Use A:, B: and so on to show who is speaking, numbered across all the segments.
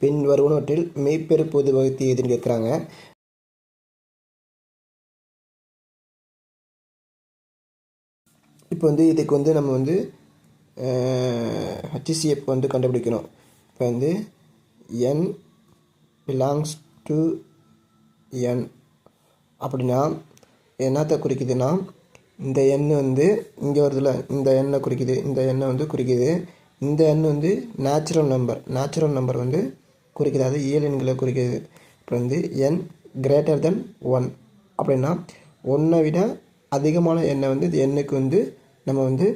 A: பின் வருவனவற்றில் மெய்ப்பெரு பொது வகுத்தி எதுன்னு கேட்குறாங்க. இப்போ வந்து இதுக்கு வந்து நம்ம வந்து HCF வந்து கண்டுபிடிக்கணும். இப்போ வந்து n belongs to n அப்படின்னா என்னத்தை குறிக்குதுன்னா, இந்த எண் வந்து இங்கே வருதுல, இந்த எண்ணை குறிக்குது, இந்த எண்ணை வந்து குறிக்குது. இந்த எண் வந்து நேச்சுரல் நம்பர் வந்து குறிக்குது, அது இயல் எண்களை குறிக்குது. இப்போ வந்து n greater than 1 அப்படின்னா 1 விட அதிகமான எண்ணை வந்து இது எண்ணுக்கு வந்து நம்ம வந்து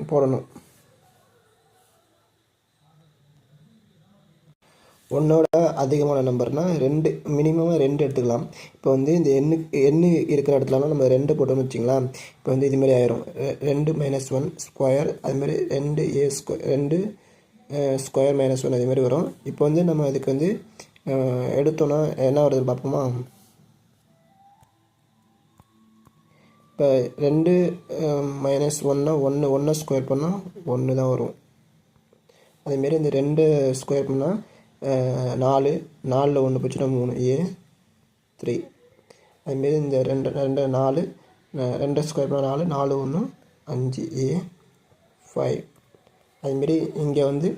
A: போடணும். 1ஓட அதிகமான நம்பர்னால் 2, மினிமமாக 2 எடுத்துக்கலாம். இப்போ வந்து இந்த எண்ணு இருக்கிற இடத்துலலாம் நம்ம 2 போட்டோம்னு வச்சிங்களேன். இப்போ வந்து இதுமாரி ஆயிரும், 2 - 1 ஸ்கொயர், அதுமாரி 2a ஸ்கொயர், 2 ஸ்கொயர் -1 அதுமாரி வரும். இப்போ வந்து நம்ம இதுக்கு வந்து எடுத்தோன்னா என்ன வருதுன்னு பார்ப்போமா. இப்போ 2 - 1னா 1 ஸ்கொயர் பண்ணால் 1 தான் வரும். அதேமாரி இந்த 2 ஸ்கொயர் பண்ணால் 4, 4ல் 1 போச்சுன்னா 3, A3. அதுமாரி இந்த 4 2 ஸ்கொயர் பண்ணால் 4, 4 1 5, A5. அதுமாரி இங்கே வந்து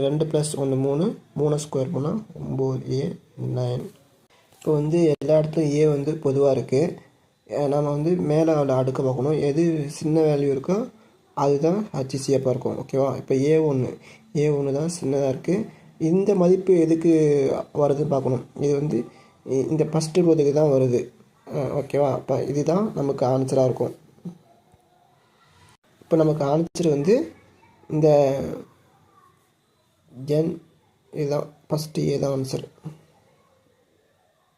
A: 2 + 1 3, 3 ஸ்கொயர் பண்ணால் 9, A9. இப்போ வந்து எல்லா இடத்துலையும் A வந்து பொதுவாக இருக்குது. நம்ம வந்து மேலே அடுக்க பார்க்கணும், எது சின்ன வேல்யூ இருக்கோ அதுதான் HCF இருக்கும். ஓகேவா. இப்போ A1 தான் சின்னதாக இருக்குது. இந்த மதிப்பு எதுக்கு வருதுன்னு பார்க்கணும். இது வந்து இந்த ஃபஸ்ட்டு ரோதுக்கு தான் வருது. ஓகேவா. இப்போ இதுதான் நமக்கு ஆன்சராக இருக்கும். இப்போ நமக்கு ஆன்சர் வந்து இந்த இதுதான் ஃபஸ்ட்டு தான் ஆன்சர்.